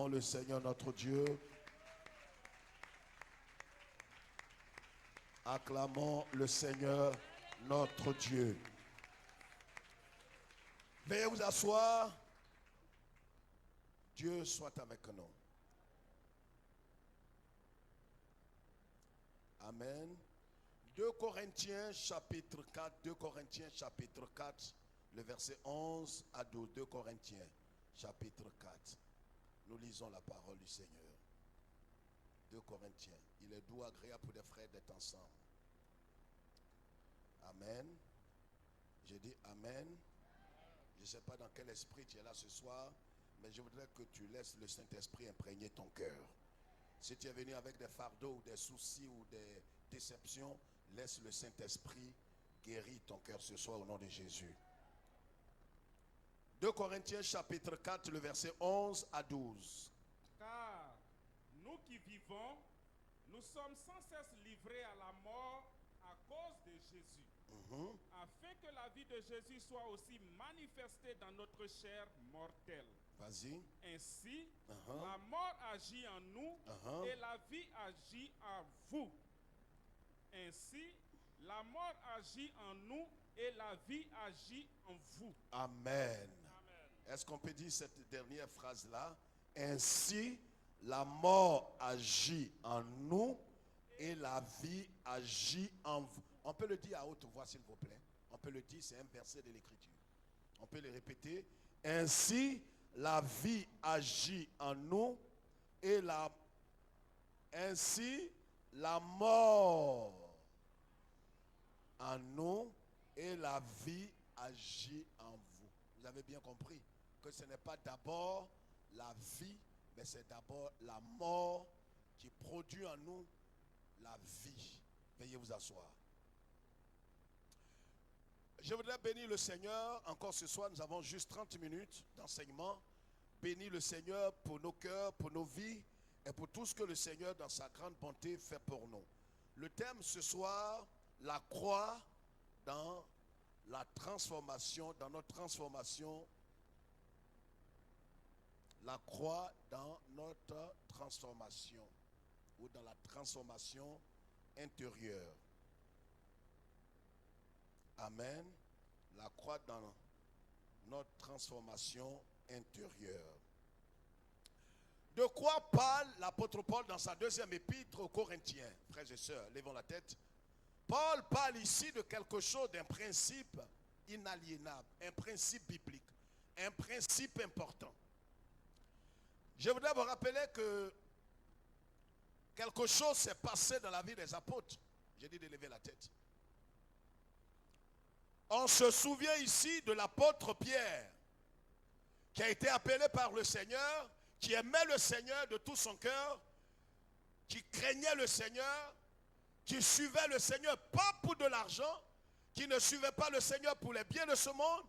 Acclamons le Seigneur notre Dieu. Acclamons le Seigneur notre Dieu. Veuillez vous asseoir. Dieu soit avec nous. Amen. 2 Corinthiens chapitre 4, 2 Corinthiens chapitre 4, le verset 11 à 12. 2 Corinthiens chapitre 4. Nous lisons la parole du Seigneur. 2 Corinthiens. Il est doux, agréable pour des frères d'être ensemble. Amen. J'ai dit Amen. Je ne sais pas dans quel esprit tu es là ce soir, mais je voudrais que tu laisses le Saint-Esprit imprégner ton cœur. Si tu es venu avec des fardeaux ou des soucis ou des déceptions, laisse le Saint-Esprit guérir ton cœur ce soir au nom de Jésus. 2 Corinthiens chapitre 4, le verset 11 à 12. Car nous qui vivons, nous sommes sans cesse livrés à la mort à cause de Jésus, afin que la vie de Jésus soit aussi manifestée dans notre chair mortelle. Vas-y. Ainsi, la mort agit en nous et la vie agit en vous. Ainsi, la mort agit en nous et la vie agit en vous. Amen. Est-ce qu'on peut dire cette dernière phrase-là? Ainsi, la mort agit en nous et la vie agit en vous. On peut le dire à haute voix, s'il vous plaît. On peut le dire, c'est un verset de l'Écriture. On peut le répéter. Ainsi, la vie agit en nous et ainsi, la mort en nous et la vie agit en vous. Vous avez bien compris que ce n'est pas d'abord la vie, mais c'est d'abord la mort qui produit en nous la vie. Veuillez vous asseoir. Je voudrais bénir le Seigneur. Encore ce soir, nous avons juste 30 minutes d'enseignement. Bénir le Seigneur pour nos cœurs, pour nos vies et pour tout ce que le Seigneur, dans sa grande bonté, fait pour nous. Le thème ce soir, la croix dans la transformation, dans notre transformation. La croix dans notre transformation ou dans la transformation intérieure. Amen. La croix dans notre transformation intérieure. De quoi parle l'apôtre Paul dans sa deuxième épître aux Corinthiens? Frères et sœurs, levons la tête. Paul parle ici de quelque chose, d'un principe inaliénable, un principe biblique, un principe important. Je voudrais vous rappeler que quelque chose s'est passé dans la vie des apôtres. J'ai dit de lever la tête. On se souvient ici de l'apôtre Pierre, qui a été appelé par le Seigneur, qui aimait le Seigneur de tout son cœur, qui craignait le Seigneur, qui suivait le Seigneur pas pour de l'argent, qui ne suivait pas le Seigneur pour les biens de ce monde,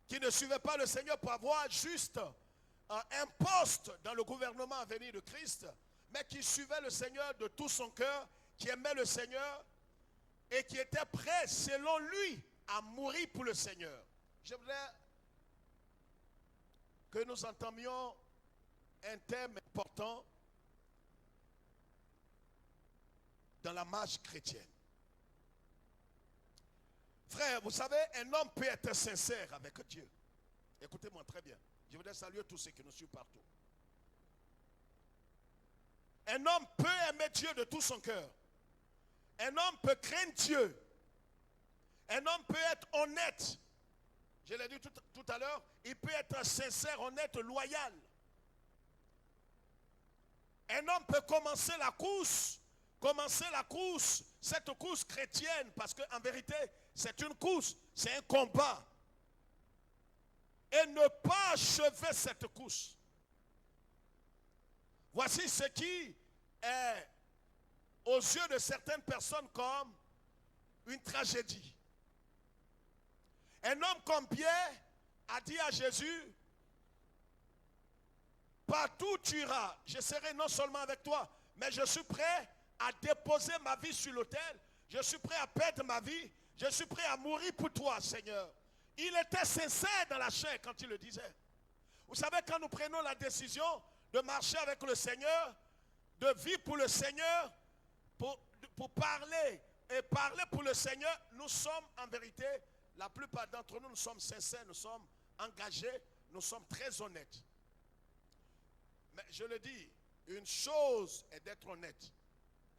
qui ne suivait pas le Seigneur pour avoir juste un poste dans le gouvernement à venir de Christ, mais qui suivait le Seigneur de tout son cœur, qui aimait le Seigneur et qui était prêt, selon lui, à mourir pour le Seigneur. Je voudrais que nous entamions un thème important dans la marche chrétienne. Frère, vous savez, un homme peut être sincère avec Dieu. Écoutez-moi très bien. Je voudrais saluer tous ceux qui nous suivent partout. Un homme peut aimer Dieu de tout son cœur. Un homme peut craindre Dieu. Un homme peut être honnête. Je l'ai dit tout à l'heure, il peut être sincère, honnête, loyal. Un homme peut commencer la course, cette course chrétienne, parce qu'en vérité, c'est une course, c'est un combat. Et ne pas achever cette course. Voici ce qui est, aux yeux de certaines personnes, comme une tragédie. Un homme comme Pierre a dit à Jésus, partout où tu iras, je serai non seulement avec toi, mais je suis prêt à déposer ma vie sur l'autel. Je suis prêt à perdre ma vie. Je suis prêt à mourir pour toi, Seigneur. Il était sincère dans la chair quand il le disait. Vous savez, quand nous prenons la décision de marcher avec le Seigneur, de vivre pour le Seigneur, pour parler et parler pour le Seigneur, nous sommes en vérité, la plupart d'entre nous, nous sommes sincères, nous sommes engagés, nous sommes très honnêtes. Mais je le dis, une chose est d'être honnête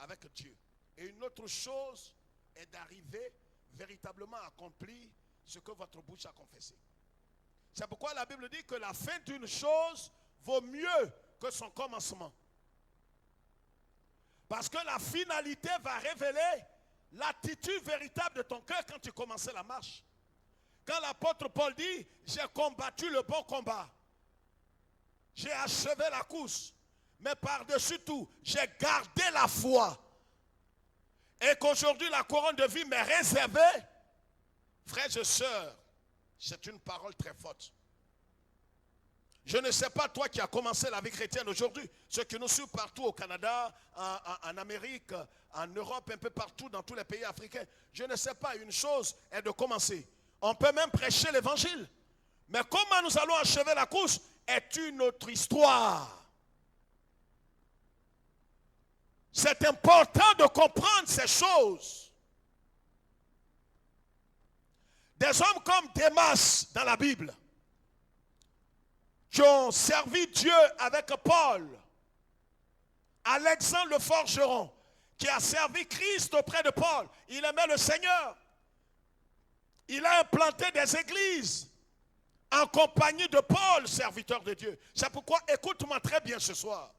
avec Dieu. Et une autre chose est d'arriver véritablement à accomplir ce que votre bouche a confessé. C'est pourquoi la Bible dit que la fin d'une chose vaut mieux que son commencement. Parce que la finalité va révéler l'attitude véritable de ton cœur quand tu commençais la marche. Quand l'apôtre Paul dit, j'ai combattu le bon combat, j'ai achevé la course, mais par-dessus tout, j'ai gardé la foi. Et qu'aujourd'hui la couronne de vie m'est réservée, frères et sœurs, c'est une parole très forte. Je ne sais pas toi qui as commencé la vie chrétienne aujourd'hui, ceux qui nous suivent partout au Canada, en Amérique, en Europe, un peu partout dans tous les pays africains. Je ne sais pas, une chose est de commencer. On peut même prêcher l'évangile. Mais comment nous allons achever la course est une autre histoire. C'est important de comprendre ces choses. Des hommes comme Démas dans la Bible, qui ont servi Dieu avec Paul, Alexandre le forgeron, qui a servi Christ auprès de Paul, il aimait le Seigneur. Il a implanté des églises en compagnie de Paul, serviteur de Dieu. C'est pourquoi, écoute-moi très bien ce soir.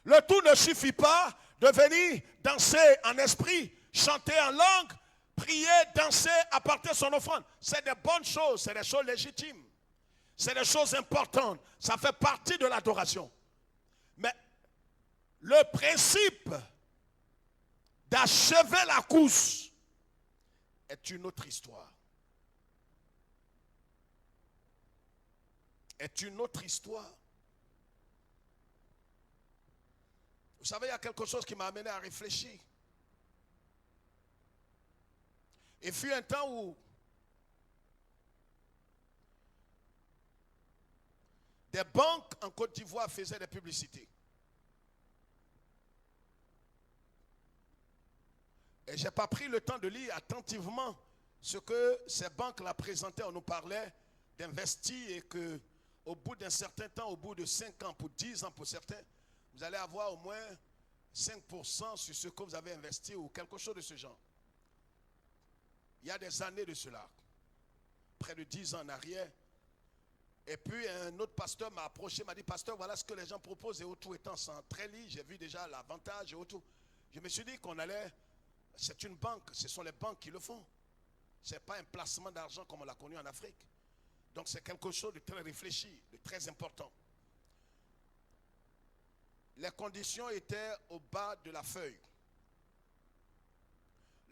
Le tout ne suffit pas de venir danser en esprit, chanter en langue, prier, danser, apporter son offrande. C'est des bonnes choses, c'est des choses légitimes. C'est des choses importantes. Ça fait partie de l'adoration. Mais le principe d'achever la course est une autre histoire. Est une autre histoire. Vous savez, il y a quelque chose qui m'a amené à réfléchir. Il fut un temps où des banques en Côte d'Ivoire faisaient des publicités. Et je n'ai pas pris le temps de lire attentivement ce que ces banques-là présentaient. On nous parlait d'investir et qu'au bout d'un certain temps, au bout de 5 ans, pour 10 ans pour certains, vous allez avoir au moins 5% sur ce que vous avez investi ou quelque chose de ce genre. Il y a des années de cela, près de 10 ans en arrière. Et puis un autre pasteur m'a approché, m'a dit, pasteur, voilà ce que les gens proposent. Et autour étant sans très lit, j'ai vu déjà l'avantage et autour. Je me suis dit qu'on allait, c'est une banque, ce sont les banques qui le font. Ce n'est pas un placement d'argent comme on l'a connu en Afrique. Donc c'est quelque chose de très réfléchi, de très important. Les conditions étaient au bas de la feuille.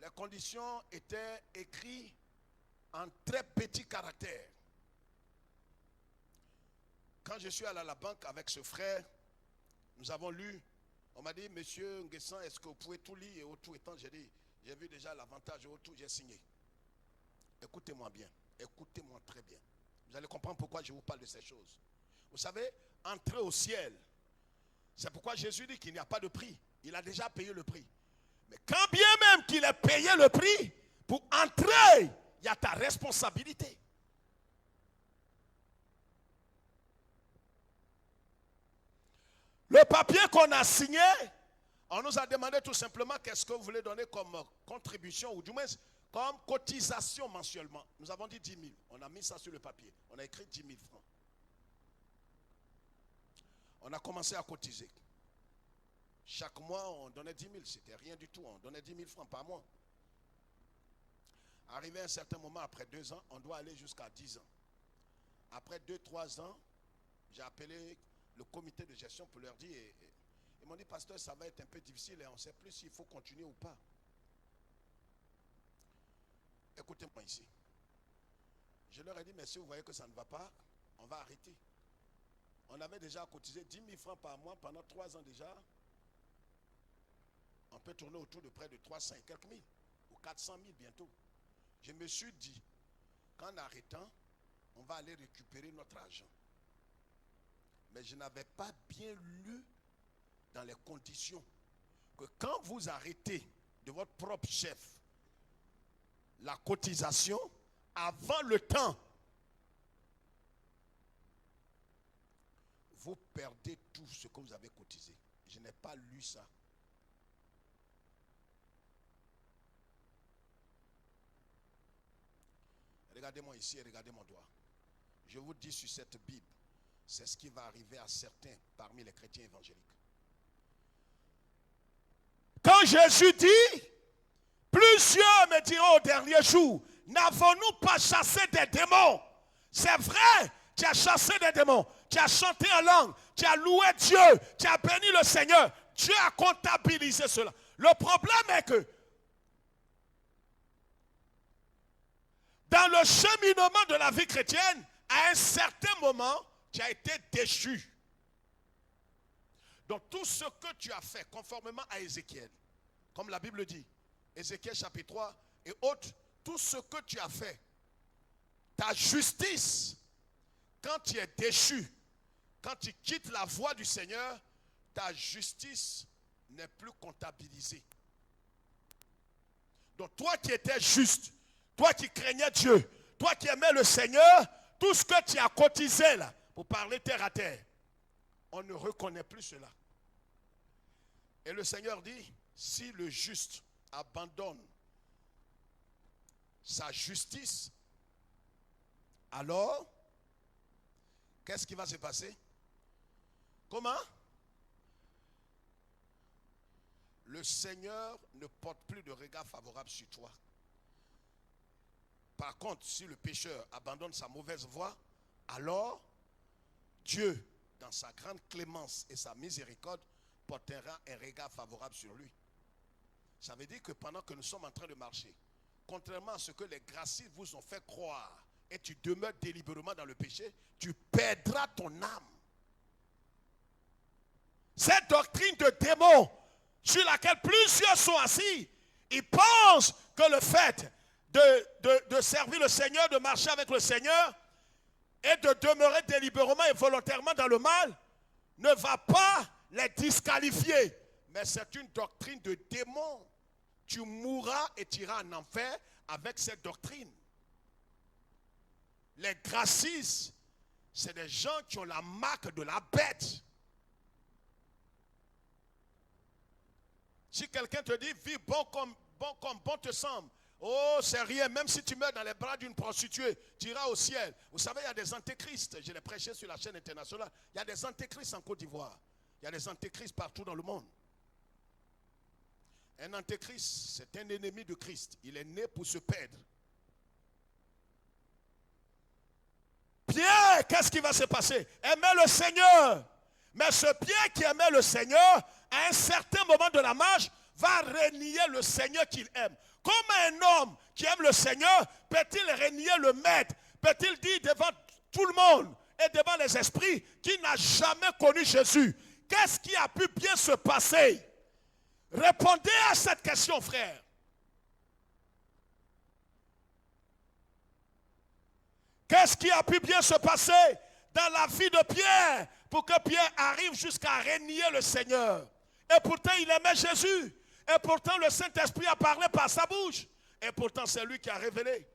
Les conditions étaient écrites en très petits caractères. Quand je suis allé à la banque avec ce frère, nous avons lu. On m'a dit, monsieur Nguessan, est-ce que vous pouvez tout lire? Et au tout étant, j'ai dit, j'ai vu déjà l'avantage, et au tout, j'ai signé. Écoutez-moi bien, écoutez-moi très bien. Vous allez comprendre pourquoi je vous parle de ces choses. Vous savez, entrer au ciel, c'est pourquoi Jésus dit qu'il n'y a pas de prix. Il a déjà payé le prix. Mais quand bien même qu'il ait payé le prix, pour entrer, il y a ta responsabilité. Le papier qu'on a signé, on nous a demandé tout simplement qu'est-ce que vous voulez donner comme contribution ou du moins comme cotisation mensuellement. Nous avons dit 10 000. On a mis ça sur le papier. On a écrit 10 000 francs. On a commencé à cotiser. Chaque mois, on donnait 10 000. C'était rien du tout. On donnait 10 000 francs par mois. Arrivé à un certain moment, après 2 ans, on doit aller jusqu'à 10 ans. Après 2-3 ans, j'ai appelé le comité de gestion pour leur dire, ils m'ont dit, pasteur, ça va être un peu difficile et on ne sait plus s'il faut continuer ou pas. Écoutez-moi ici. Je leur ai dit, mais si vous voyez que ça ne va pas, on va arrêter. On avait déjà cotisé 10 000 francs par mois pendant 3 ans déjà. On peut tourner autour de près de 300 et quelques mille, ou 400 000 bientôt. Je me suis dit, qu'en arrêtant, on va aller récupérer notre argent. Mais je n'avais pas bien lu dans les conditions que quand vous arrêtez de votre propre chef la cotisation avant le temps, vous perdez tout ce que vous avez cotisé. Je n'ai pas lu ça. Regardez-moi ici et regardez mon doigt. Je vous dis sur cette Bible, c'est ce qui va arriver à certains parmi les chrétiens évangéliques. Quand Jésus dit, plusieurs me diront au dernier jour, n'avons-nous pas chassé des démons? C'est vrai, tu as chassé des démons, tu as chanté en langue, tu as loué Dieu, tu as béni le Seigneur. Dieu a comptabilisé cela. Le problème est que dans le cheminement de la vie chrétienne, à un certain moment, tu as été déchu. Donc tout ce que tu as fait, conformément à Ézéchiel, comme la Bible dit, Ézéchiel chapitre 3 et autres, tout ce que tu as fait, ta justice, quand tu es déchu, quand tu quittes la voie du Seigneur, ta justice n'est plus comptabilisée. Donc toi qui étais juste, toi qui craignais Dieu, toi qui aimais le Seigneur, tout ce que tu as cotisé là, pour parler terre à terre, on ne reconnaît plus cela. Et le Seigneur dit, si le juste abandonne sa justice, alors, qu'est-ce qui va se passer? Comment? Le Seigneur ne porte plus de regard favorable sur toi. Par contre, si le pécheur abandonne sa mauvaise voie, alors Dieu, dans sa grande clémence et sa miséricorde, portera un regard favorable sur lui. Ça veut dire que pendant que nous sommes en train de marcher, contrairement à ce que les gracieux vous ont fait croire, et tu demeures délibérément dans le péché, tu perdras ton âme. Cette doctrine de démon sur laquelle plusieurs sont assis, ils pensent que le fait de servir le Seigneur, de marcher avec le Seigneur et de demeurer délibérément et volontairement dans le mal ne va pas les disqualifier. Mais c'est une doctrine de démon. Tu mourras et tu iras en enfer avec cette doctrine. Les gracistes, c'est des gens qui ont la marque de la bête. Si quelqu'un te dit, vis bon comme bon te semble, oh, c'est rien, même si tu meurs dans les bras d'une prostituée, tu iras au ciel. Vous savez, il y a des antéchrists, je l'ai prêché sur la chaîne internationale, il y a des antéchrists en Côte d'Ivoire, il y a des antéchrists partout dans le monde. Un antéchrist, c'est un ennemi de Christ, il est né pour se perdre. Pierre, qu'est-ce qui va se passer? Aimer le Seigneur. Mais ce Pierre qui aimait le Seigneur, à un certain moment de la marche, va renier le Seigneur qu'il aime. Comme un homme qui aime le Seigneur, peut-il renier le maître? Peut-il dire devant tout le monde et devant les esprits qu'il n'a jamais connu Jésus? Qu'est-ce qui a pu bien se passer? Répondez à cette question, frère. Qu'est-ce qui a pu bien se passer dans la vie de Pierre pour que Pierre arrive jusqu'à renier le Seigneur? Et pourtant, il aimait Jésus. Et pourtant, le Saint-Esprit a parlé par sa bouche. Et pourtant, c'est lui qui a révélé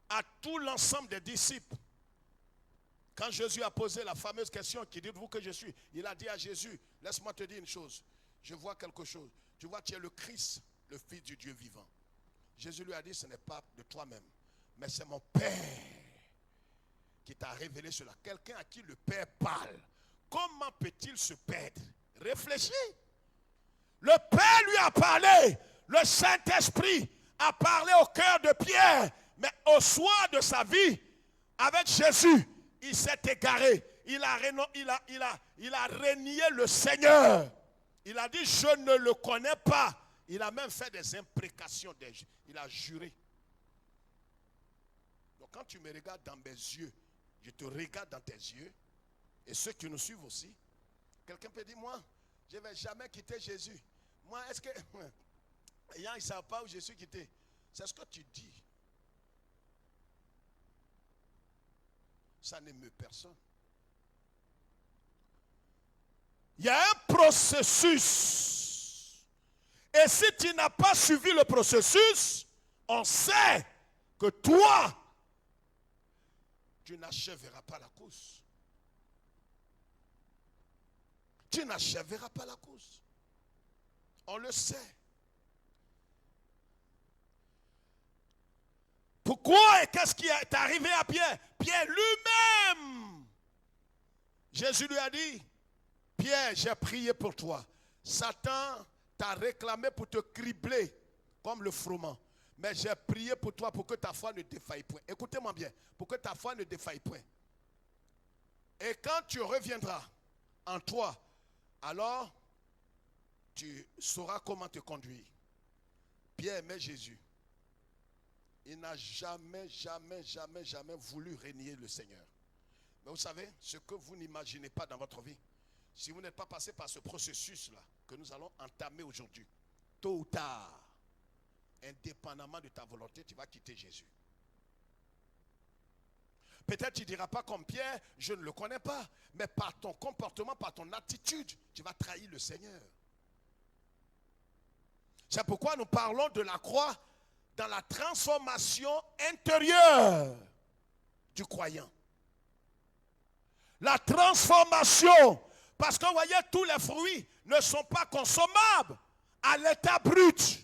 à tout l'ensemble des disciples. Quand Jésus a posé la fameuse question, qui dites-vous que je suis? Il a dit à Jésus, laisse-moi te dire une chose. Je vois quelque chose. Tu vois, tu es le Christ, le Fils du Dieu vivant. Jésus lui a dit, ce n'est pas de toi-même, mais c'est mon Père qui t'a révélé cela. Quelqu'un à qui le Père parle, comment peut-il se perdre? Réfléchis. Le Père lui a parlé. Le Saint-Esprit a parlé au cœur de Pierre. Mais au soir de sa vie, avec Jésus, il s'est égaré. Il a renié le Seigneur. Il a dit, je ne le connais pas. Il a même fait des imprécations. Il a juré. Donc quand tu me regardes dans mes yeux, je te regarde dans tes yeux. Et ceux qui nous suivent aussi. Quelqu'un peut dire, moi, je ne vais jamais quitter Jésus. Moi, est-ce que... Les gens, ils ne savent pas où je suis quitté. C'est ce que tu dis. Ça n'émeut personne. Il y a un processus. Et si tu n'as pas suivi le processus, on sait que toi, tu n'achèveras pas la course. Tu n'achèveras pas la course. On le sait. Pourquoi et qu'est-ce qui est arrivé à Pierre? Pierre lui-même. Jésus lui a dit, Pierre, j'ai prié pour toi. Satan t'a réclamé pour te cribler comme le froment. Mais j'ai prié pour toi pour que ta foi ne défaille point. Écoutez-moi bien, pour que ta foi ne défaille point. Et quand tu reviendras en toi, alors tu sauras comment te conduire. Pierre aimait Jésus. Il n'a jamais voulu renier le Seigneur. Mais vous savez, ce que vous n'imaginez pas dans votre vie, si vous n'êtes pas passé par ce processus-là que nous allons entamer aujourd'hui, tôt ou tard, indépendamment de ta volonté, tu vas quitter Jésus. Peut-être tu ne diras pas comme Pierre, je ne le connais pas, mais par ton comportement, par ton attitude, tu vas trahir le Seigneur. C'est pourquoi nous parlons de la croix dans la transformation intérieure du croyant. La transformation, parce que vous voyez, tous les fruits ne sont pas consommables à l'état brut.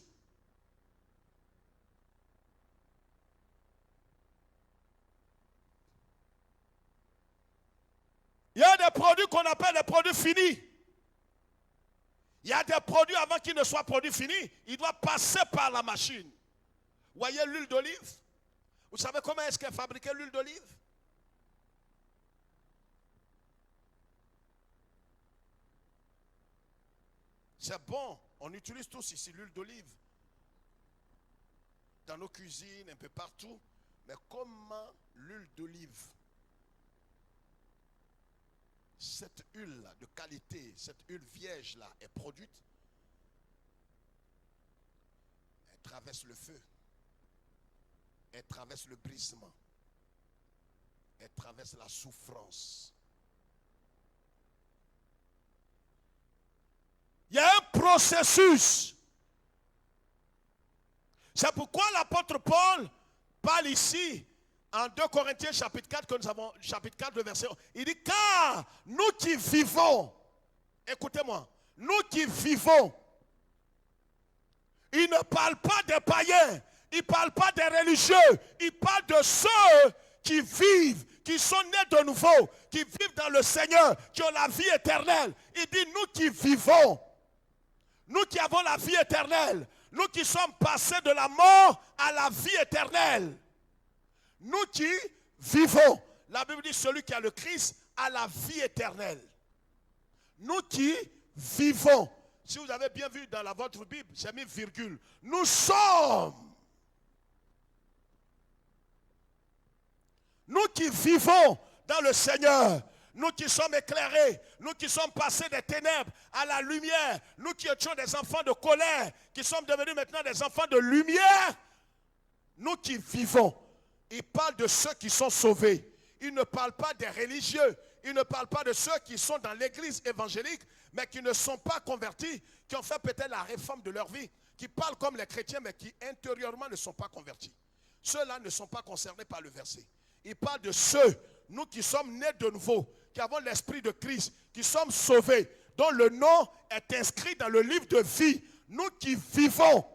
Il y a des produits qu'on appelle des produits finis. Il y a des produits avant qu'ils ne soient produits finis, ils doivent passer par la machine. Vous voyez l'huile d'olive? Vous savez comment est-ce qu'est fabriquée l'huile d'olive? C'est bon, on utilise tous ici l'huile d'olive. Dans nos cuisines, un peu partout. Mais comment l'huile d'olive, cette huile de qualité, cette huile vierge là est produite? Elle traverse le feu. Elle traverse le brisement. Elle traverse la souffrance. Il y a un processus. C'est pourquoi l'apôtre Paul parle ici en 2 Corinthiens chapitre 4, que nous avons, chapitre 4, le verset 1. Il dit, car nous qui vivons, écoutez-moi, nous qui vivons, il ne parle pas des païens, il ne parle pas des religieux, il parle de ceux qui vivent, qui sont nés de nouveau, qui vivent dans le Seigneur, qui ont la vie éternelle. Il dit, nous qui vivons, nous qui avons la vie éternelle, nous qui sommes passés de la mort à la vie éternelle, nous qui vivons. La Bible dit, celui qui a le Christ a la vie éternelle. Nous qui vivons. Si vous avez bien vu dans votre Bible, j'ai mis virgule. Nous sommes. Nous qui vivons dans le Seigneur, nous qui sommes éclairés, nous qui sommes passés des ténèbres à la lumière, nous qui étions des enfants de colère, qui sommes devenus maintenant des enfants de lumière, nous qui vivons. Il parle de ceux qui sont sauvés. Il ne parle pas des religieux. Il ne parle pas de ceux qui sont dans l'église évangélique, mais qui ne sont pas convertis, qui ont fait peut-être la réforme de leur vie, qui parlent comme les chrétiens, mais qui intérieurement ne sont pas convertis. Ceux-là ne sont pas concernés par le verset. Il parle de ceux, nous qui sommes nés de nouveau, qui avons l'esprit de Christ, qui sommes sauvés, dont le nom est inscrit dans le livre de vie. Nous qui vivons.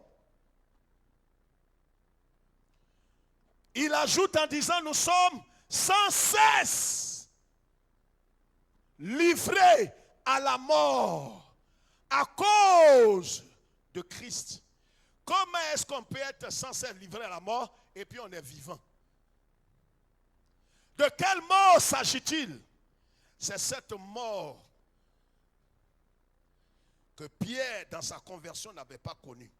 Il ajoute en disant, nous sommes sans cesse livrés à la mort à cause de Christ. Comment est-ce qu'on peut être sans cesse livré à la mort et puis on est vivant? De quelle mort s'agit-il? C'est cette mort que Pierre, dans sa conversion, n'avait pas connue.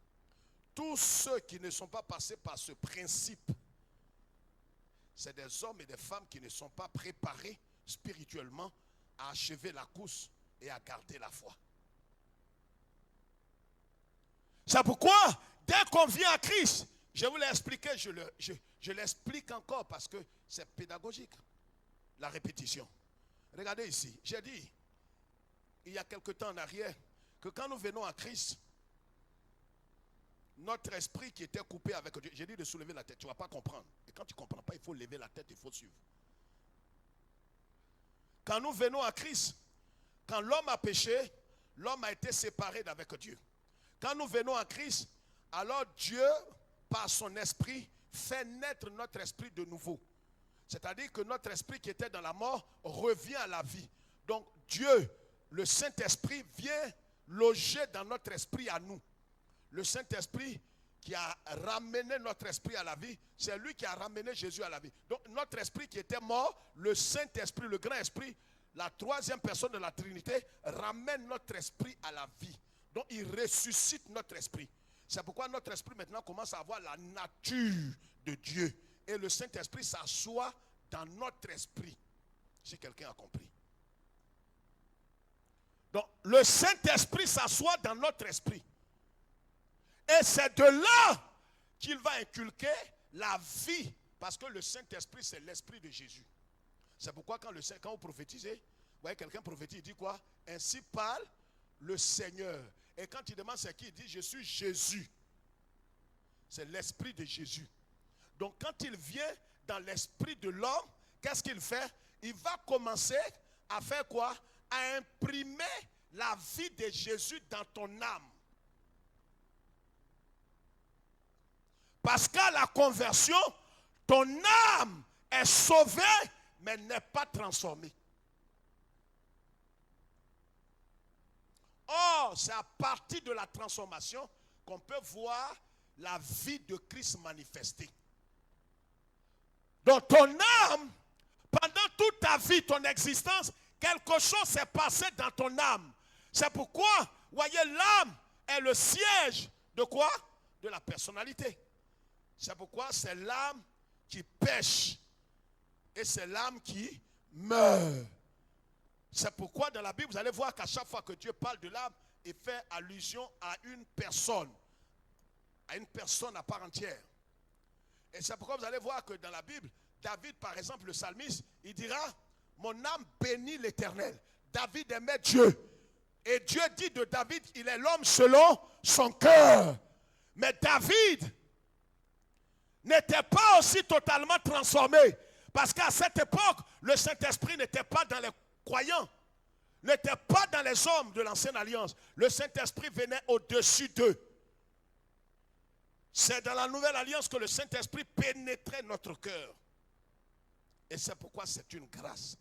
Tous ceux qui ne sont pas passés par ce principe, c'est des hommes et des femmes qui ne sont pas préparés spirituellement à achever la course et à garder la foi. C'est pourquoi, dès qu'on vient à Christ, je vous l'ai expliqué, je l'explique encore parce que c'est pédagogique, la répétition. Regardez ici, j'ai dit, il y a quelque temps en arrière que quand nous venons à Christ, notre esprit qui était coupé avec Dieu, j'ai dit de soulever la tête, tu ne vas pas comprendre. Et quand tu ne comprends pas, il faut lever la tête, il faut suivre. Quand nous venons à Christ, quand l'homme a péché, l'homme a été séparé d'avec Dieu. Quand nous venons à Christ, alors Dieu, par son esprit, fait naître notre esprit de nouveau. C'est-à-dire que notre esprit qui était dans la mort revient à la vie. Donc Dieu, le Saint-Esprit, vient loger dans notre esprit à nous. Le Saint-Esprit qui a ramené notre esprit à la vie, c'est lui qui a ramené Jésus à la vie. Donc notre esprit qui était mort, le Saint-Esprit, le grand esprit, la troisième personne de la Trinité, ramène notre esprit à la vie. Donc il ressuscite notre esprit. C'est pourquoi notre esprit maintenant commence à avoir la nature de Dieu. Et le Saint-Esprit s'assoit dans notre esprit. Si quelqu'un a compris. Donc le Saint-Esprit s'assoit dans notre esprit. Et c'est de là qu'il va inculquer la vie. Parce que le Saint-Esprit, c'est l'esprit de Jésus. C'est pourquoi quand vous prophétisez, vous voyez quelqu'un prophétise, il dit quoi? Ainsi parle le Seigneur. Et quand il demande c'est qui, il dit je suis Jésus. C'est l'esprit de Jésus. Donc quand il vient dans l'esprit de l'homme, qu'est-ce qu'il fait? Il va commencer à faire quoi? À imprimer la vie de Jésus dans ton âme. Parce qu'à la conversion, ton âme est sauvée, mais n'est pas transformée. Or, c'est à partir de la transformation qu'on peut voir la vie de Christ manifestée. Donc ton âme, pendant toute ta vie, ton existence, quelque chose s'est passé dans ton âme. C'est pourquoi, voyez, l'âme est le siège de quoi? De la personnalité. C'est pourquoi c'est l'âme qui pêche et c'est l'âme qui meurt. C'est pourquoi dans la Bible, vous allez voir qu'à chaque fois que Dieu parle de l'âme, il fait allusion à une personne à part entière. Et c'est pourquoi vous allez voir que dans la Bible, David, par exemple, le psalmiste, il dira, mon âme bénit l'Éternel. David aimait Dieu. Et Dieu dit de David, il est l'homme selon son cœur. Mais David n'était pas aussi totalement transformé. Parce qu'à cette époque, le Saint-Esprit n'était pas dans les croyants, n'était pas dans les hommes de l'ancienne alliance. Le Saint-Esprit venait au-dessus d'eux. C'est dans la nouvelle alliance que le Saint-Esprit pénétrait notre cœur. Et c'est pourquoi c'est une grâce.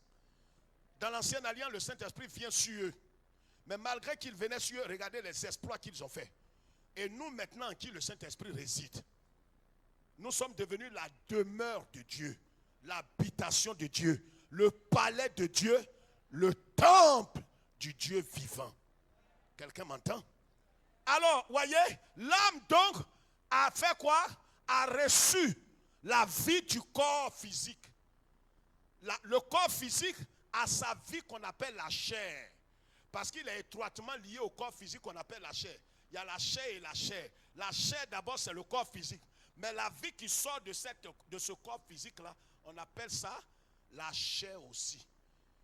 Dans l'ancienne alliance, le Saint-Esprit vient sur eux. Mais malgré qu'il venait sur eux, regardez les exploits qu'ils ont faits. Et nous maintenant, en qui le Saint-Esprit réside, nous sommes devenus la demeure de Dieu, l'habitation de Dieu, le palais de Dieu, le temple du Dieu vivant. Quelqu'un m'entend? Alors, voyez, l'âme donc a fait quoi? A reçu la vie du corps physique. Le corps physique a sa vie qu'on appelle la chair. Parce qu'il est étroitement lié au corps physique qu'on appelle la chair. Il y a la chair et la chair. La chair d'abord c'est le corps physique. Mais la vie qui sort de ce corps physique-là, on appelle ça la chair aussi.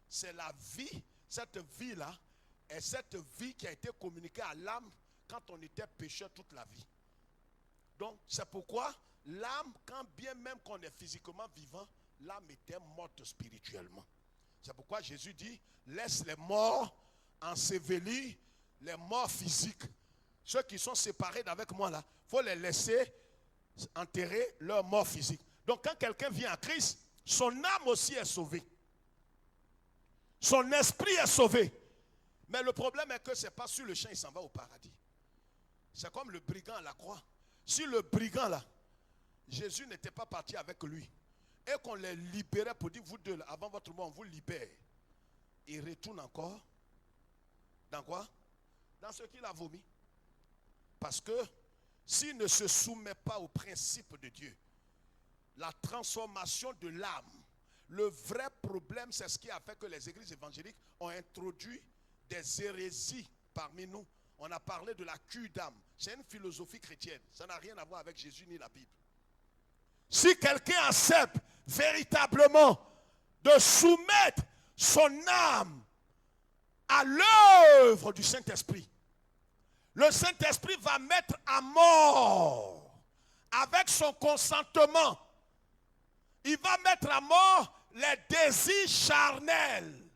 C'est la vie, cette vie-là, est cette vie qui a été communiquée à l'âme quand on était pécheur toute la vie. Donc, c'est pourquoi l'âme, quand bien même qu'on est physiquement vivant, l'âme était morte spirituellement. C'est pourquoi Jésus dit, laisse les morts ensevelir les morts physiques. Ceux qui sont séparés d'avec moi là, il faut les laisser enterrer leur mort physique. Donc quand quelqu'un vient à Christ, son âme aussi est sauvée. Son esprit est sauvé. Mais le problème est que ce n'est pas sur le champ, il s'en va au paradis. C'est comme le brigand à la croix. Si le brigand là, Jésus n'était pas parti avec lui, et qu'on les libérait pour dire, vous deux, là, avant votre mort, on vous libère. Il retourne encore. Dans quoi? Dans ce qu'il a vomi. Parce que s'il ne se soumet pas au principe de Dieu, la transformation de l'âme, le vrai problème, c'est ce qui a fait que les églises évangéliques ont introduit des hérésies parmi nous. On a parlé de la cure d'âme. C'est une philosophie chrétienne. Ça n'a rien à voir avec Jésus ni la Bible. Si quelqu'un accepte véritablement de soumettre son âme à l'œuvre du Saint-Esprit. Le Saint-Esprit va mettre à mort, avec son consentement, il va mettre à mort les désirs charnels,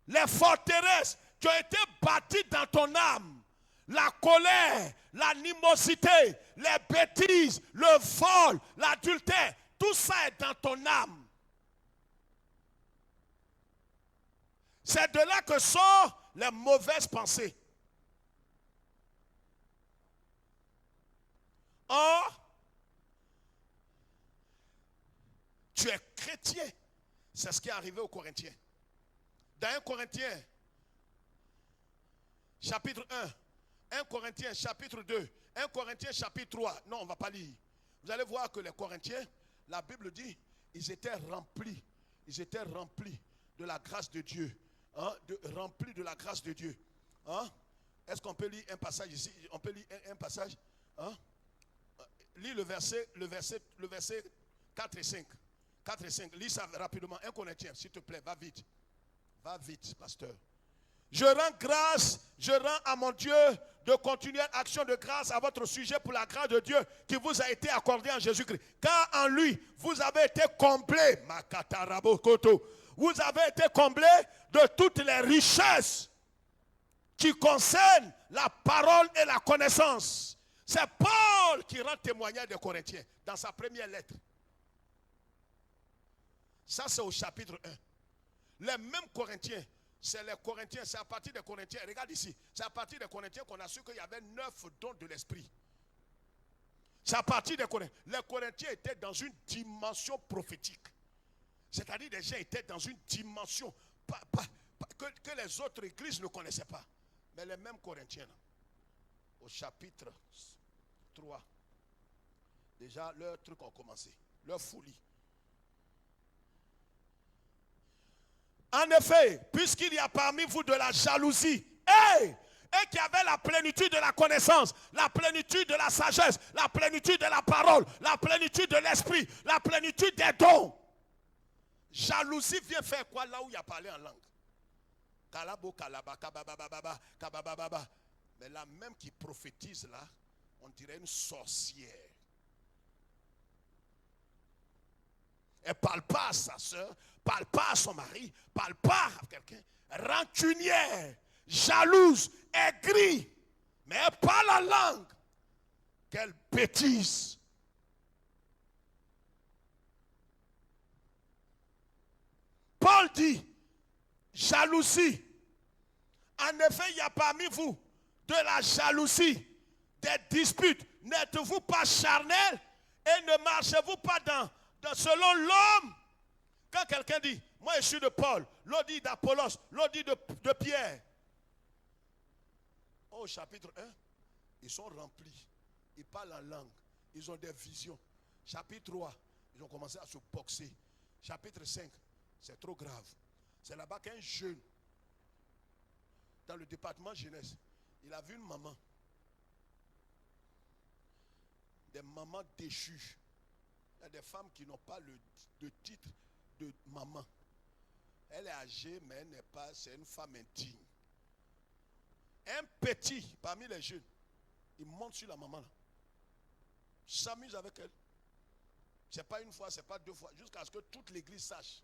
les forteresses qui ont été bâties dans ton âme, la colère, l'animosité, les bêtises, le vol, l'adultère, tout ça est dans ton âme. C'est de là que sortent les mauvaises pensées. Or, tu es chrétien. C'est ce qui est arrivé aux Corinthiens. Dans 1 Corinthiens, chapitre 1, 1 Corinthiens, chapitre 2, 1 Corinthiens, chapitre 3. Non, on ne va pas lire. Vous allez voir que les Corinthiens, la Bible dit, ils étaient remplis de la grâce de Dieu. Hein, remplis de la grâce de Dieu. Hein? Est-ce qu'on peut lire un passage ici? On peut lire un passage? Hein? Lis le verset 4 et 5. 4 et 5. Lis ça rapidement. 1 Corinthiens, s'il te plaît, va vite. Va vite, pasteur. Je rends à mon Dieu de continuelle action de grâce à votre sujet pour la grâce de Dieu qui vous a été accordée en Jésus-Christ. Car en lui, vous avez été comblés. Vous avez été comblés de toutes les richesses qui concernent la parole et la connaissance. C'est Paul qui rend témoignage des Corinthiens dans sa première lettre. Ça, c'est au chapitre 1. Les mêmes Corinthiens, c'est les Corinthiens, c'est à partir des Corinthiens, regarde ici, c'est à partir des Corinthiens qu'on a su qu'il y avait 9 dons de l'esprit. C'est à partir des Corinthiens. Les Corinthiens étaient dans une dimension prophétique. C'est-à-dire que les gens étaient dans une dimension que les autres églises ne connaissaient pas. Mais les mêmes Corinthiens, au chapitre 3, déjà leurs trucs ont commencé, leur folie. En effet, puisqu'il y a parmi vous de la jalousie, et qui avait la plénitude de la connaissance, la plénitude de la sagesse, la plénitude de la parole, la plénitude de l'esprit, la plénitude des dons. Jalousie vient faire quoi là où il y a parlé en langue? Kalabo, kalaba, kabababa, kabababa. Mais la même qui prophétise là, on dirait une sorcière. Elle ne parle pas à sa soeur, parle pas à son mari, parle pas à quelqu'un. Rancunière, jalouse, aigrie. Mais elle parle la langue. Quelle bêtise. Paul dit, jalousie. En effet, il y a parmi vous de la jalousie, des disputes. N'êtes-vous pas charnel et ne marchez-vous pas selon l'homme? Quand quelqu'un dit, moi je suis de Paul, l'autre dit d'Apollos, l'autre dit de Pierre. Au chapitre 1, ils sont remplis. Ils parlent en langue. Ils ont des visions. Chapitre 3, ils ont commencé à se boxer. Chapitre 5, c'est trop grave. C'est là-bas qu'un jeune, dans le département jeunesse, il a vu une maman. Des mamans déchues. Il y a des femmes qui n'ont pas le titre de maman. Elle est âgée, mais elle n'est pas, c'est une femme indigne. Un petit parmi les jeunes, il monte sur la maman là. S'amuse avec elle. C'est pas une fois, c'est pas deux fois, jusqu'à ce que toute l'église sache.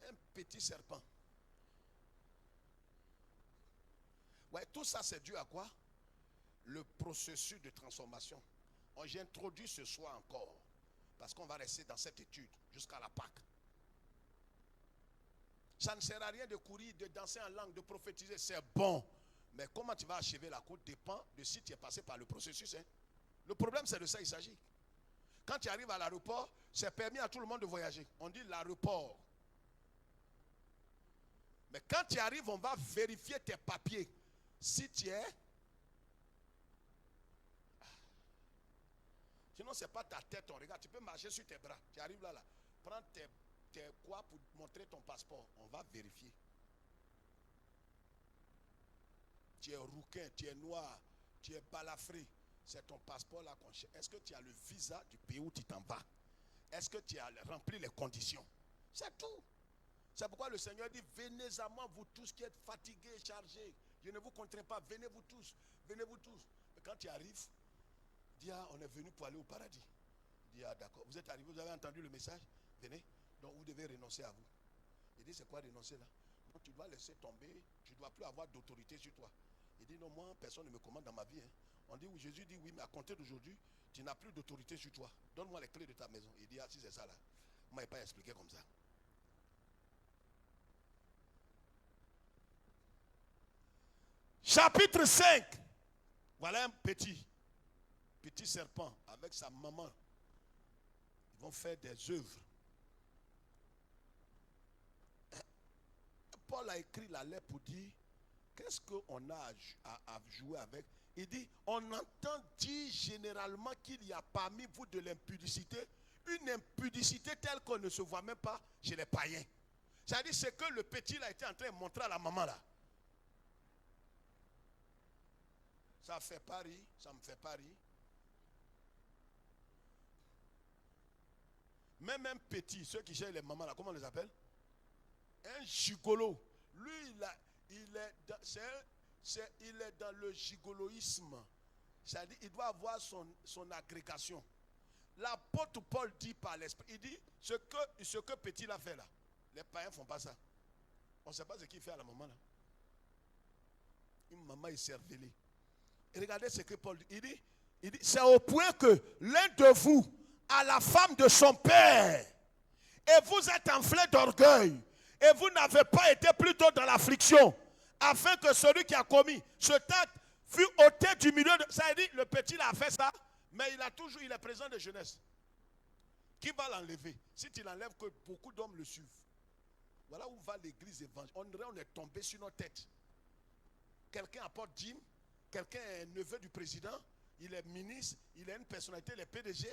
Un petit serpent. Ouais, tout ça c'est dû à quoi? Le processus de transformation. J'ai introduit ce soir encore, parce qu'on va rester dans cette étude jusqu'à la Pâque. Ça ne sert à rien de courir, de danser en langue, de prophétiser, c'est bon. Mais comment tu vas achever la course dépend de si tu es passé par le processus. Hein. Le problème, c'est de ça il s'agit. Quand tu arrives à l'aéroport, c'est permis à tout le monde de voyager. On dit l'aéroport. Mais quand tu arrives, on va vérifier tes papiers. Si tu es... Sinon, ce n'est pas ta tête, on regarde. Tu peux marcher sur tes bras. Tu arrives là. Prends tes quoi pour montrer ton passeport. On va vérifier. Tu es rouquin, tu es noir, tu es balafré. C'est ton passeport là qu'on cherche. Est-ce que tu as le visa du pays où tu t'en vas? Est-ce que tu as rempli les conditions? C'est tout. C'est pourquoi le Seigneur dit, venez à moi, vous tous qui êtes fatigués, chargés. Je ne vous contrains pas, venez-vous tous. Venez-vous tous. Mais quand tu arrives, dis, ah, on est venu pour aller au paradis. Dis, ah, d'accord. Vous êtes arrivé, vous avez entendu le message? Venez. Donc vous devez renoncer à vous. Il dit, c'est quoi renoncer là? Donc tu dois laisser tomber, tu ne dois plus avoir d'autorité sur toi. Il dit, non, moi, personne ne me commande dans ma vie. Hein. On dit, oui, Jésus dit, oui, mais à compter d'aujourd'hui, tu n'as plus d'autorité sur toi. Donne-moi les clés de ta maison. Il dit, ah, si c'est ça là. Moi, il n'est pas expliqué comme ça. Chapitre 5. Voilà un petit serpent avec sa maman. Ils vont faire des œuvres. Paul a écrit la lettre pour dire, qu'est-ce qu'on a à jouer avec? Il dit, on entend dire généralement qu'il y a parmi vous de l'impudicité, une impudicité telle qu'on ne se voit même pas chez les païens. C'est-à-dire, c'est que le petit là était en train de montrer à la maman là. Ça fait pas rire, ça me fait pas rire. Même un petit, ceux qui cherchent les mamans là, comment on les appelle? Un gigolo. Lui, il est dans le gigoloïsme. C'est-à-dire, il doit avoir son agrégation. L'apôtre Paul dit par l'esprit, il dit, ce que petit l'a fait là, les païens ne font pas ça. On ne sait pas ce qu'il fait à la maman là. Une maman est cervelée. Et regardez ce que Paul dit. Il dit, c'est au point que l'un de vous a la femme de son père. Et vous êtes enflé d'orgueil. Et vous n'avez pas été plutôt dans l'affliction. Afin que celui qui a commis ce acte fût ôté du milieu de... Ça veut dire, le petit il a fait ça, mais il est présent de jeunesse. Qui va l'enlever? Si tu l'enlèves, que beaucoup d'hommes le suivent. Voilà où va l'église évangélique. On est tombé sur nos têtes. Quelqu'un apporte dîme. Quelqu'un est neveu du président, il est ministre, il a une personnalité, il est PDG,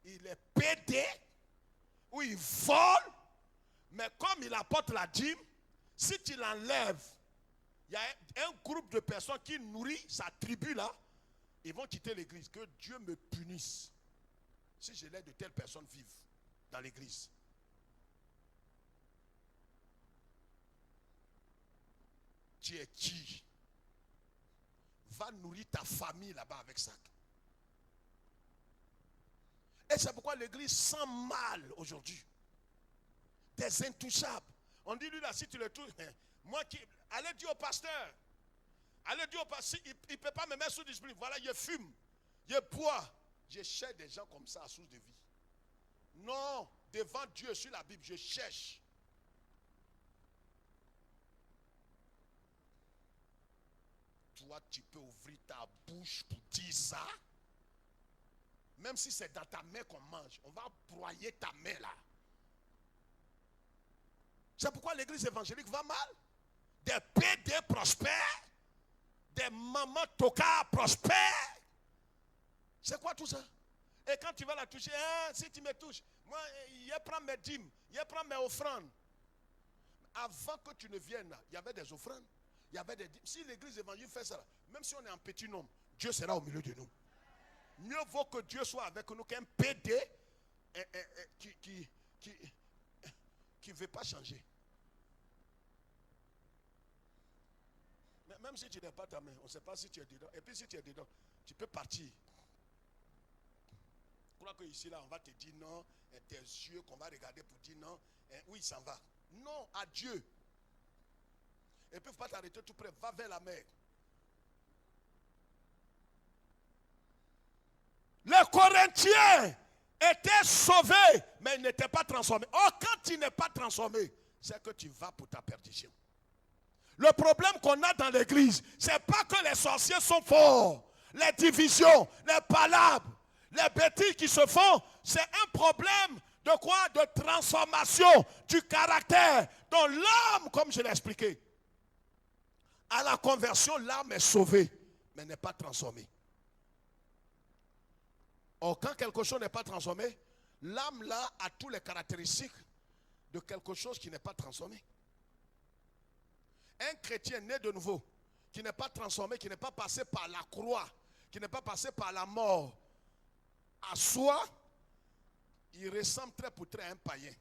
il est PD, ou il vole, mais comme il apporte la dîme, si tu l'enlèves, il y a un groupe de personnes qui nourrit sa tribu là, ils vont quitter l'église. Que Dieu me punisse si je laisse de telles personnes vivre dans l'église. Tu es qui? Va nourrir ta famille là-bas avec ça. Et c'est pourquoi l'église sent mal aujourd'hui. Des intouchables. On dit lui là, si tu le touches, moi qui. Allez dire au pasteur. Allez dire au pasteur, il ne peut pas me mettre sous discipline. Voilà, je fume, je bois. Je cherche des gens comme ça à source de vie. Non, devant Dieu, sur la Bible, je cherche. Toi, tu peux ouvrir ta bouche pour dire ça. Même si c'est dans ta main qu'on mange, on va broyer ta main là. C'est pourquoi l'église évangélique va mal. Des PD prospèrent, des mamans tocards prospèrent. C'est quoi tout ça? Et quand tu vas la toucher, hein, si tu me touches, moi, je prends mes dîmes, je prends mes offrandes. Avant que tu ne viennes là, il y avait des offrandes. Il y avait des... Si l'église évangélique fait ça, même si on est en petit nombre, Dieu sera au milieu de nous. Mieux vaut que Dieu soit avec nous qu'un PD qui ne veut pas changer. Mais même si tu n'es pas ta main, on ne sait pas si tu es dedans. Et puis si tu es dedans, tu peux partir. Je crois qu'ici, là, on va te dire non, tes yeux qu'on va regarder pour dire non, oui, il s'en va. Non, à Dieu. Et puis, il ne faut pas t'arrêter tout près. Va vers la mer. Les Corinthiens étaient sauvés, mais ils n'étaient pas transformés. Oh, quand tu n'es pas transformé, c'est que tu vas pour ta perdition. Le problème qu'on a dans l'église, ce n'est pas que les sorciers sont forts. Les divisions, les palabres, les bêtises qui se font, c'est un problème de quoi? De transformation du caractère. Donc l'âme, comme je l'ai expliqué, à la conversion, l'âme est sauvée, mais n'est pas transformée. Or, quand quelque chose n'est pas transformé, l'âme là a toutes les caractéristiques de quelque chose qui n'est pas transformé. Un chrétien né de nouveau, qui n'est pas transformé, qui n'est pas passé par la croix, qui n'est pas passé par la mort à soi, il ressemble très pour très à un païen.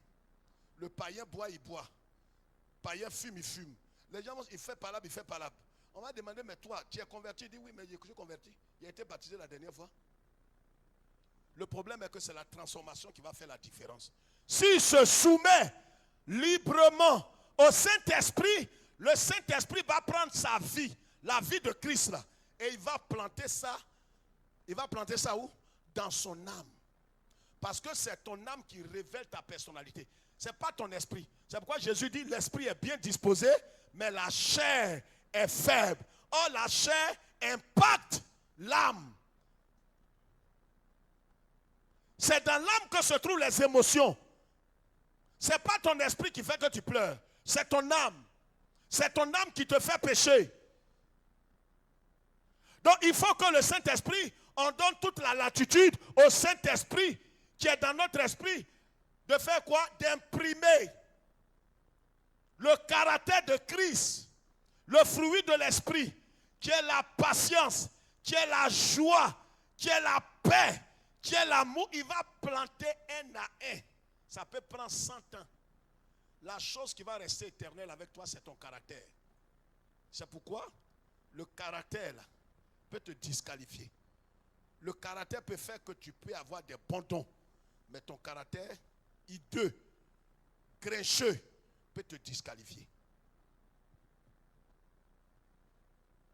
Le païen boit, il boit. Le païen fume, il fume. Les gens, il fait palabre, il fait palabre. On va demander, mais toi, tu es converti? Il dit, oui, mais je suis converti. Il a été baptisé la dernière fois. Le problème est que c'est la transformation qui va faire la différence. S'il se soumet librement au Saint-Esprit, le Saint-Esprit va prendre sa vie, la vie de Christ là, et il va planter ça. Il va planter ça où? Dans son âme. Parce que c'est ton âme qui révèle ta personnalité. Ce n'est pas ton esprit. C'est pourquoi Jésus dit, l'esprit est bien disposé, mais la chair est faible. Or, la chair impacte l'âme. C'est dans l'âme que se trouvent les émotions. Ce n'est pas ton esprit qui fait que tu pleures. C'est ton âme. C'est ton âme qui te fait pécher. Donc il faut que le Saint-Esprit, on donne toute la latitude au Saint-Esprit qui est dans notre esprit de faire quoi? D'imprimer le caractère de Christ, le fruit de l'esprit, qui est la patience, qui est la joie, qui est la paix, qui est l'amour. Il va planter un à un. Ça peut prendre 100 ans. La chose qui va rester éternelle avec toi, c'est ton caractère. C'est pourquoi le caractère là, peut te disqualifier. Le caractère peut faire que tu peux avoir des bons dons. Mais ton caractère hideux, grincheux, peut te disqualifier.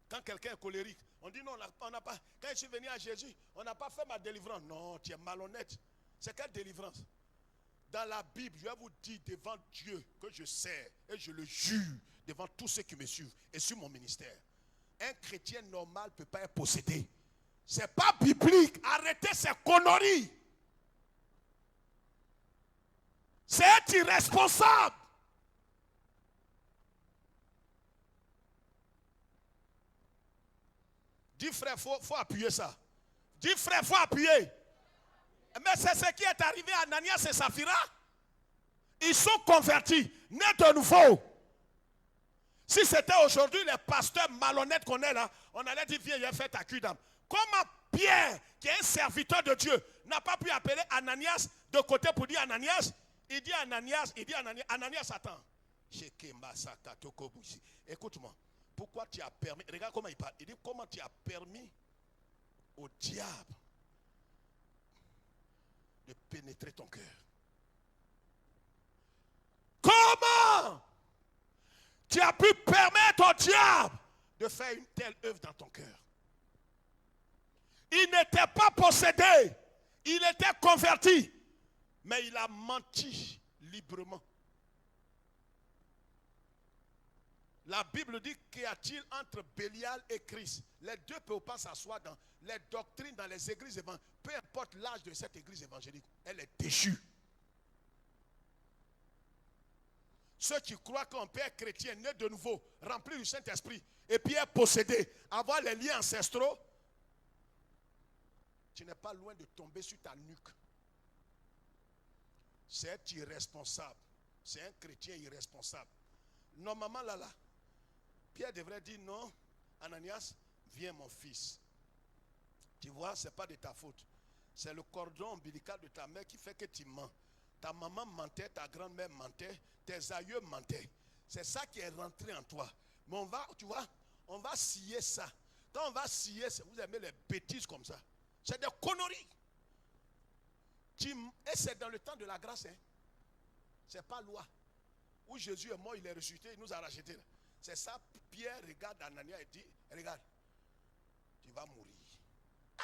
Quand quelqu'un est colérique, on dit non, on n'a pas. Quand je suis venu à Jésus, on n'a pas fait ma délivrance. Non, tu es malhonnête. C'est quelle délivrance? Dans la Bible, je vais vous dire devant Dieu que je sais et je le jure devant tous ceux qui me suivent et sur mon ministère. Un chrétien normal ne peut pas être possédé. Ce n'est pas biblique. Arrêtez ces conneries. C'est être irresponsable. Dis frère, il faut appuyer ça. Dis frère, il faut appuyer. Mais c'est ce qui est arrivé à Ananias et Saphira. Ils sont convertis, nés de nouveau. Si c'était aujourd'hui les pasteurs malhonnêtes qu'on est là, on allait dire viens, fais ta cul d'âme. Comment Pierre, qui est un serviteur de Dieu, n'a pas pu appeler Ananias de côté pour dire Ananias? Il dit Ananias, Ananias attends. Écoute-moi, pourquoi tu as permis, regarde comment il parle, il dit comment tu as permis au diable de pénétrer ton cœur? Comment tu as pu permettre au diable de faire une telle œuvre dans ton cœur? Il n'était pas possédé, il était converti, mais il a menti librement. La Bible dit qu'y a-t-il entre Bélial et Christ? Les deux ne peuvent pas s'asseoir dans les doctrines, dans les églises évangéliques. Peu importe l'âge de cette église évangélique, elle est déchue. Ceux qui croient qu'un père chrétien né de nouveau, rempli du Saint-Esprit, et puis est possédé, avoir les liens ancestraux, tu n'es pas loin de tomber sur ta nuque. C'est irresponsable. C'est un chrétien irresponsable. Normalement, là, Pierre devrait dire non, Ananias, viens mon fils. Tu vois, ce n'est pas de ta faute. C'est le cordon ombilical de ta mère qui fait que tu mens. Ta maman mentait, ta grand-mère mentait, tes aïeux mentaient. C'est ça qui est rentré en toi. Mais on va, tu vois, on va scier ça. Quand on va scier, vous aimez les bêtises comme ça. C'est des conneries. Et c'est dans le temps de la grâce. Hein. Ce n'est pas loi. Où Jésus est mort, il est ressuscité, il nous a rachetés. C'est ça, Pierre regarde Ananias et dit, regarde, tu vas mourir.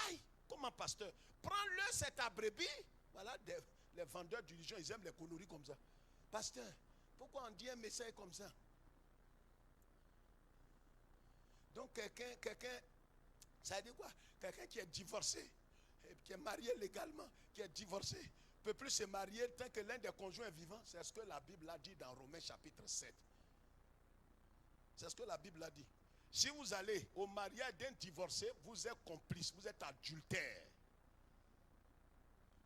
Aïe, comment pasteur? Prends-le, c'est ta brebis. Voilà, les vendeurs d'illusions, ils aiment les conneries comme ça. Pasteur, pourquoi on dit un message comme ça? Donc quelqu'un, ça veut dire quoi? Quelqu'un qui est divorcé, qui est marié légalement, qui est divorcé, ne peut plus se marier tant que l'un des conjoints est vivant. C'est ce que la Bible a dit dans Romains chapitre 7. C'est ce que la Bible a dit. Si vous allez au mariage d'un divorcé, vous êtes complice, vous êtes adultère.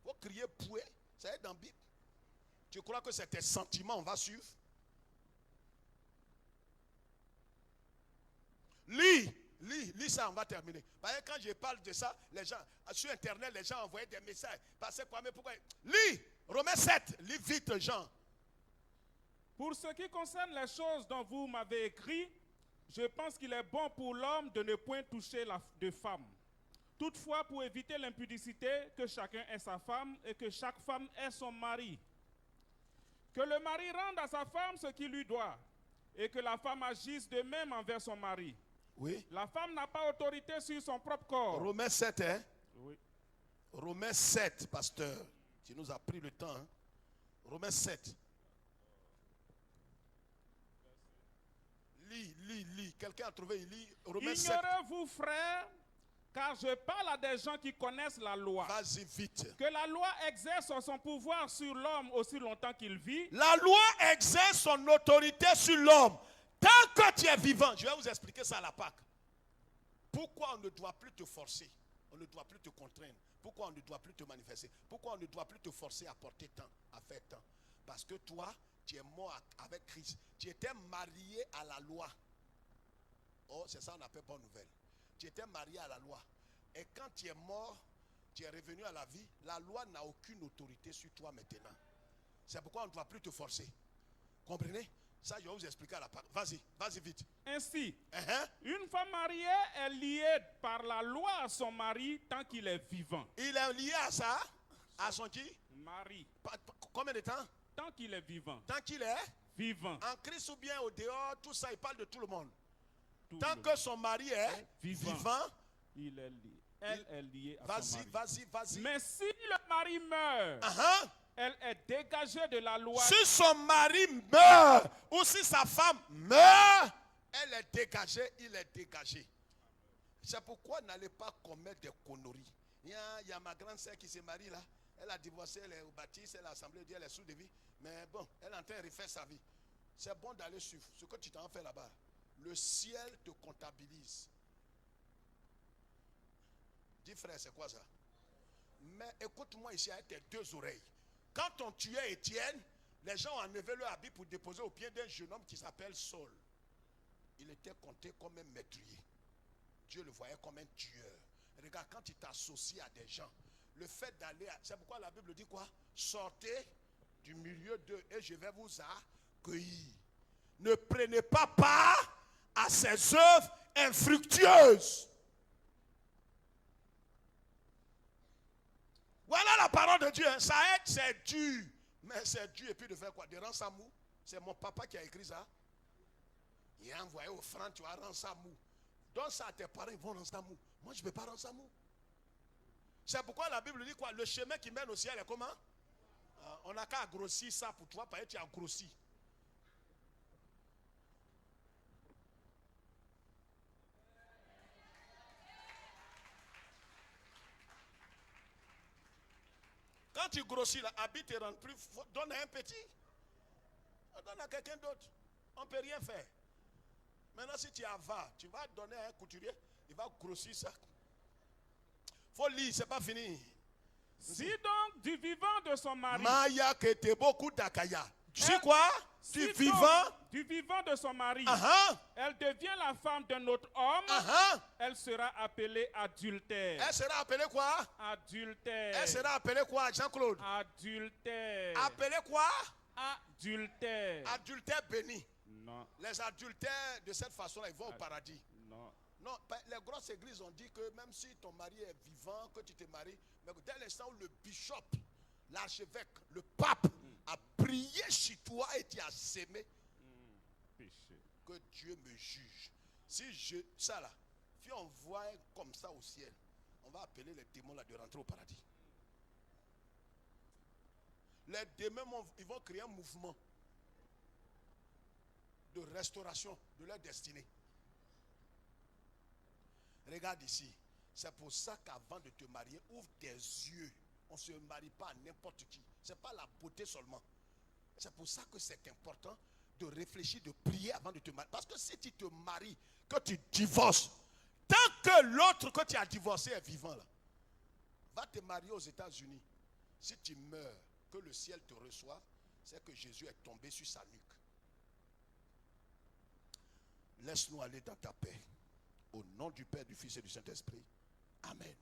Vous criez pouet, ça est dans la Bible. Tu crois que c'est tes sentiments, on va suivre? Lis ça, on va terminer. Parce que quand je parle de ça, les gens, sur Internet, les gens envoyaient des messages. Parce que quoi, mais pourquoi? Lis, Romains 7, lis vite, Jean. Pour ce qui concerne les choses dont vous m'avez écrit, je pense qu'il est bon pour l'homme de ne point toucher de femme. Toutefois, pour éviter l'impudicité, que chacun ait sa femme et que chaque femme ait son mari. Que le mari rende à sa femme ce qu'il lui doit et que la femme agisse de même envers son mari. Oui. La femme n'a pas autorité sur son propre corps. Romains 7, hein? Oui. Romains 7, pasteur. Tu nous as pris le temps, hein? Romains 7. Lis. Quelqu'un a trouvé, il lit Romains 7. Ignorez-vous, frères, car je parle à des gens qui connaissent la loi. Vas-y vite. Que la loi exerce son pouvoir sur l'homme aussi longtemps qu'il vit. La loi exerce son autorité sur l'homme tant que tu es vivant. Je vais vous expliquer ça à la Pâque. Pourquoi on ne doit plus te forcer? On ne doit plus te contraindre. Pourquoi on ne doit plus te manifester? Pourquoi on ne doit plus te forcer à porter temps, à faire temps? Parce que toi, tu es mort avec Christ. Tu étais marié à la loi. Oh, c'est ça qu'on appelle bonne nouvelle. Tu étais marié à la loi. Et quand tu es mort, tu es revenu à la vie. La loi n'a aucune autorité sur toi maintenant. C'est pourquoi on ne doit plus te forcer. Comprenez? Ça, je vais vous expliquer à la part. Vas-y vite. Ainsi, une femme mariée est liée par la loi à son mari tant qu'il est vivant. Il est lié à ça? À son qui? Mari. Combien de temps? Tant qu'il est vivant. Tant qu'il est vivant. En Christ ou bien au dehors, tout ça, il parle de tout le monde. Tant que son mari est vivant, il est lié. Elle est liée à son mari. Vas-y. Mais si le mari meurt, elle est dégagée de la loi. Si son mari meurt ou si sa femme meurt, elle est dégagée, il est dégagé. C'est pourquoi n'allez pas commettre des conneries. Il y a ma grande sœur qui s'est mariée là. Elle a divorcé, elle est au baptiste, elle a assemblé Dieu, elle est sous de vie. Mais bon, elle est en train de refaire sa vie. C'est bon d'aller suivre ce que tu t'en fais là-bas. Le ciel te comptabilise. Dis frère, c'est quoi ça? Mais écoute-moi ici avec tes deux oreilles. Quand on tuait Étienne, les gens ont enlevé leur habit pour déposer au pied d'un jeune homme qui s'appelle Saul. Il était compté comme un meurtrier. Dieu le voyait comme un tueur. Regarde, quand il t'associe à des gens, le fait d'aller, c'est pourquoi la Bible dit quoi? Sortez du milieu d'eux et je vais vous accueillir. Ne prenez pas part à ces œuvres infructueuses. Voilà la parole de Dieu. Ça aide, c'est dur. Mais c'est dur et puis de faire quoi? De rendre ça mou. C'est mon papa qui a écrit ça. Il a envoyé au franc, tu vas rendre ça mou. Donne ça à tes parents, ils vont rendre ça mou. Moi, je ne peux pas rendre ça mou. C'est pourquoi la Bible dit quoi? Le chemin qui mène au ciel est comment? On n'a qu'à grossir ça pour toi, parce que tu as grossi. Quand tu grossis, la habit te rend plus. Donne à un petit. Donne à quelqu'un d'autre. On ne peut rien faire. Maintenant, si tu avales, tu vas donner à un couturier, il va grossir ça. Faut lire, c'est pas fini. Si donc du vivant de son mari. Maya que te beaucoup d'akaya. Tu sais quoi? Si du vivant. Du vivant de son mari. Elle devient la femme d'un autre homme. Elle sera appelée adultère. Elle sera appelée quoi? Adultère. Elle sera appelée quoi, Jean-Claude? Adultère. Appelée quoi? Adultère. Adultère béni. Non. Les adultères de cette façon-là, ils vont au paradis. Non. Non, les grosses églises ont dit que même si ton mari est vivant, que tu te maries, mais dès l'instant où le bishop, l'archevêque, le pape a prié chez toi et tu as sémé, péché. Que Dieu me juge. Si ça là, si on voit comme ça au ciel, on va appeler les démons là de rentrer au paradis. Les démons, ils vont créer un mouvement de restauration de leur destinée. Regarde ici. C'est pour ça qu'avant de te marier, ouvre tes yeux. On ne se marie pas à n'importe qui. Ce n'est pas la beauté seulement. C'est pour ça que c'est important de réfléchir, de prier avant de te marier. Parce que si tu te maries, que tu divorces, tant que l'autre que tu as divorcé est vivant là, va te marier aux États-Unis. Si tu meurs, que le ciel te reçoive, c'est que Jésus est tombé sur sa nuque. Laisse-nous aller dans ta paix. Au nom du Père, du Fils et du Saint-Esprit. Amen.